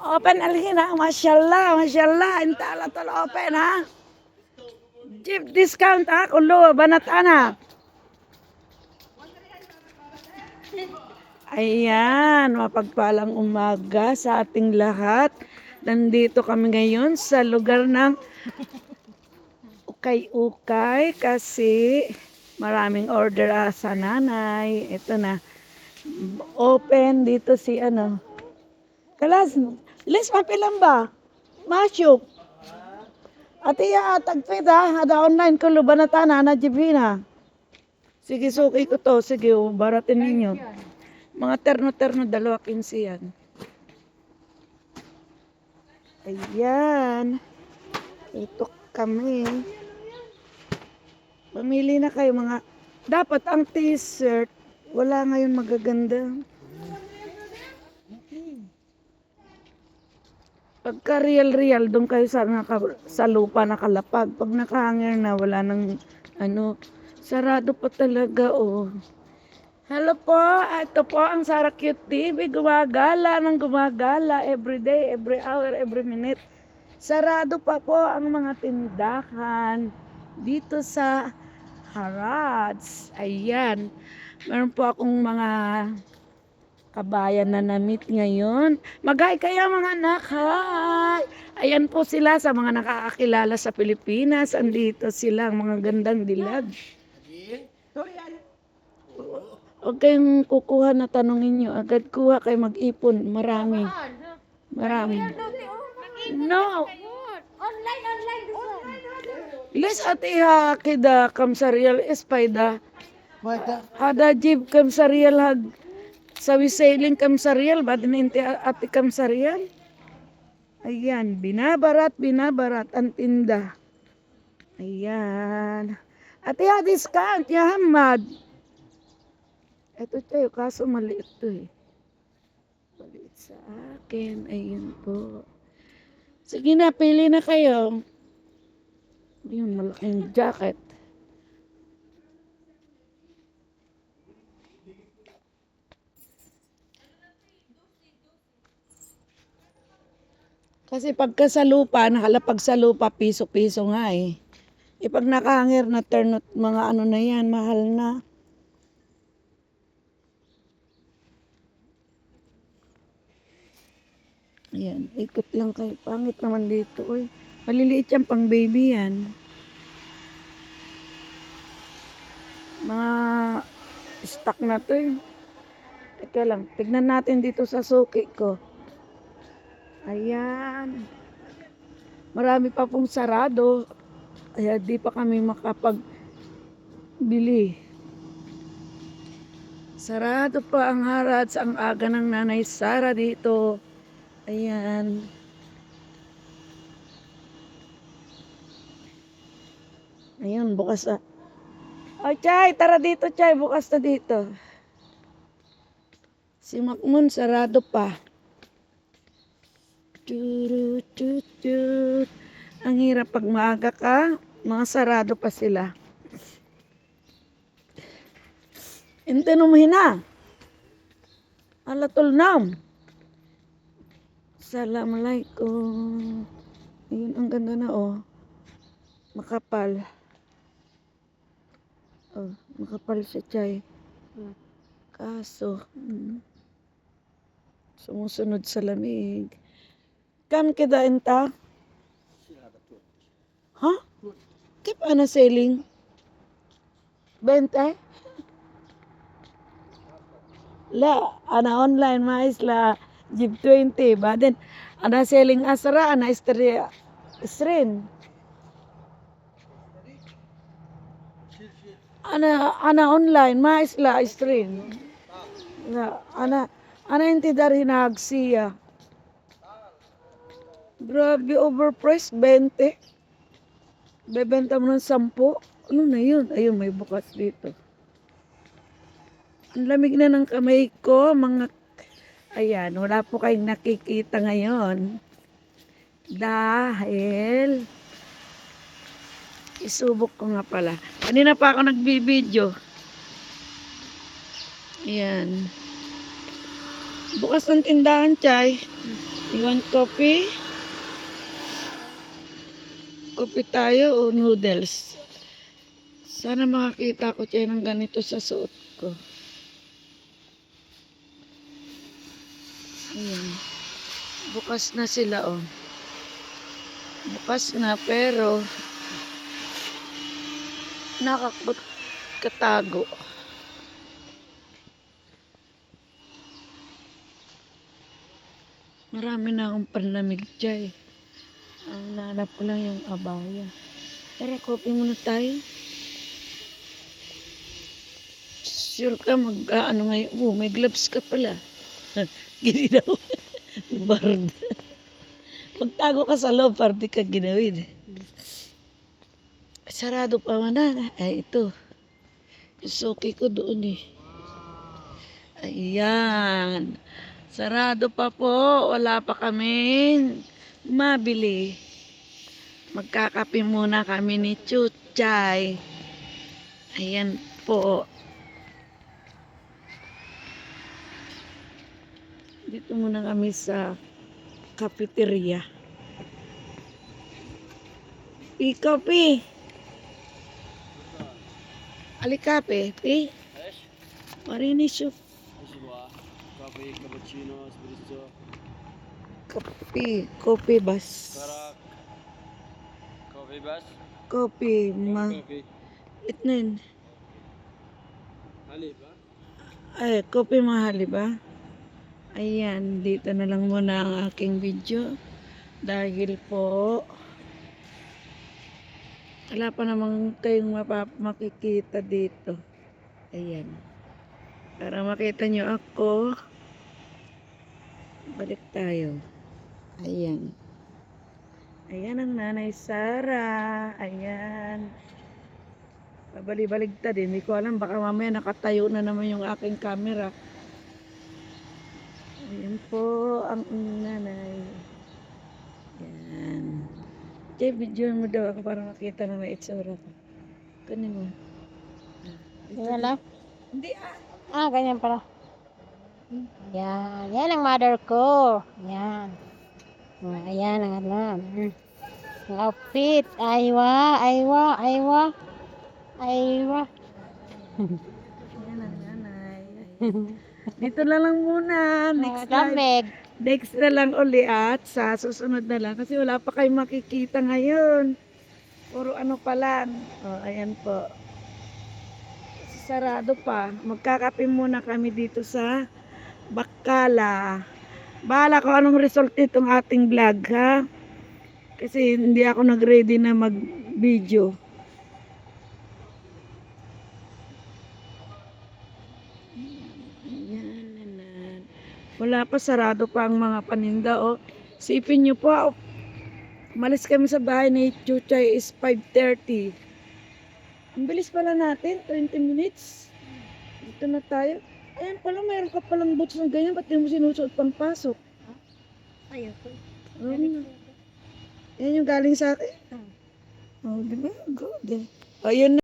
Open alhin ha. Mashallah, mashallah. Intala tol open ha. Jeep discount ha. Kulo, banatana. Ayan, mapagpalang umaga sa ating lahat. Nandito kami ngayon sa lugar ng ukay-ukay kasi maraming order sa nanay. Ito na. Open dito si ano. Kalas, Liz, mapilang ba? Masyuk. At iya, tagpid ha. Hada online ko lubanatana na jibina. Sige, suki ko to. Sige, baratin ninyo. Mga terno-terno, 2.15 yan. Ayan. Ito kami. Mamili na kayo mga... Dapat ang t-shirt, wala ngayon magaganda. Pagka real, doon kayo sa lupa nakalapag. Pag nakahanger na, wala nang ano, sarado pa talaga, oh. Hello po, ito po ang Sara Cute TV. Gumagala every day, every hour, every minute. Sarado pa po ang mga tindahan dito sa Harrods. Ayan. Meron po akong mga kabayan na na-meet ngayon. Mag-hi kayo mga anak, hi! Ayan po sila sa mga nakakakilala sa Pilipinas. Andito sila, mga gandang dilag. Huwag kayong kukuha na tanongin nyo. Agad kuha kayo mag-ipon. Marami. Marami. No. Online. Les atiha kida kamsarial espayda. Hada jib kamsarial hag sawi sailing kamsarial badminti ati kamsarial. Ayan, binabarat ang tinda. Ayan. Atiha discount ya Hamad. Ito tayo, kaso maliit to eh. Maliit sa akin. Ayun po. Sige na, pili na kayo. Ayun, malaking jacket. Kasi pagka sa lupa, nakalapag sa lupa, piso-piso nga eh. E pag nakahanger na turn, mga ano na yan, mahal na. Ayan, ikot lang kayo. Pangit naman dito. Uy, maliliit yan pang baby yan. Mga stock na to eh. Teka lang, tignan natin dito sa suki ko. Ayan. Marami pa pong sarado. Kaya di pa kami makapagbili. Sarado pa ang Harrods. Ang aga ng nanay Sara dito. Ayan. Ayun, bukas na. Oh, Chay, tara dito, Chay. Bukas na dito. Si Macmon, sarado pa. Turut. Ang hirap pag maaga ka, mga sarado pa sila. Intinumin na. Alatol nam. Assalamualaikum. Ayun, ang ganda na oh. Makapal. Oh, makapal siya, Chay. Kaso, sumusunod sa lamig. Kam kita enta? Ha? Kip ana selling? 20? La, ana online mais la Jeep 20. Baden, ana selling asra, ana istrin. Ana online mais la istrin. Na, ana inti dari nagsiya. Grabe, overpriced, 20. Bebenta mo ng 10. Ano na yun? Ayun, may bukas dito. Ang lamig na ng kamay ko, mga... Ayan, wala po kayong nakikita ngayon. Dahil... Isubok ko nga pala. Kanina pa ako nagbibideo. Ayan. Bukas ng tindahan, Chay. You want coffee? Coffee tayo o noodles? Sana makakita ko tayo ng ganito sa suot ko. Ayan. Bukas na sila, oh. Bukas na, pero nakakot katago. Marami na akong panlamig dyan. Ang nanap ko lang yung abaya. Tara, coffee muna tayo. Sure ka ano ngayon? Oh, may gloves ka pala. Gini daw. Bard. Magtago ka sa loob, para di ka ginawin. Sarado pa man na. Ay, ito. Yung suki ko doon eh. Ayan. Sarado pa po. Wala pa kaming mabili. Magkakape muna kami ni Chuchay. Ayan po. Dito muna kami sa cafeteria. Pi. Alikape, pi. Marinis yung Coffee, cappuccino, espresso, kopi bas. karak, coffee bus, Kopi, coffee, itnin. halib ba? Ay, kopi mahali ba? Ayan, dito na lang muna ang aking video. Dahil po, wala pa namang kayong makikita dito. Ayan. Para makita nyo ako, balik tayo. Ayan. Ayan ang nanay Sara. Ayan. Pabali-baligtad din. Hindi ko alam. Baka mamaya nakatayo na naman yung aking camera. Ayan po ang nanay. Ayan. Jay, video mo daw ako para makita na may itsura ko. Kanin mo. Yan lang. Hindi Ganyan pala. Yan. Yan ang mother ko. Yan. Ayan ang alam. Ang outfit. Aywa. Ayan ang nanay. Dito na lang muna. Next time. Lamig. Next na lang uli at sa susunod na lang. Kasi wala pa kayong makikita ngayon. Puro ano pa lang. O, ayan po. Sarado pa. Magkakape muna kami dito sa Bacala. Bahala ko anong result itong ating vlog, ha? Kasi hindi ako nag-ready na mag-video. Yan. Wala pa, sarado pa ang mga paninda. Oh. Sipin nyo po, umalis kami sa bahay ni Chuchay is 5:30. Ang bilis pala natin, 20 minutes. Dito na tayo. Ayan pala, mayroon ka palang boots ng ganyan. Ba't di mo sinusuot pang pasok? Ayun. Yan yung galing sa akin. Oh, di ba? Good. Oh, yun na.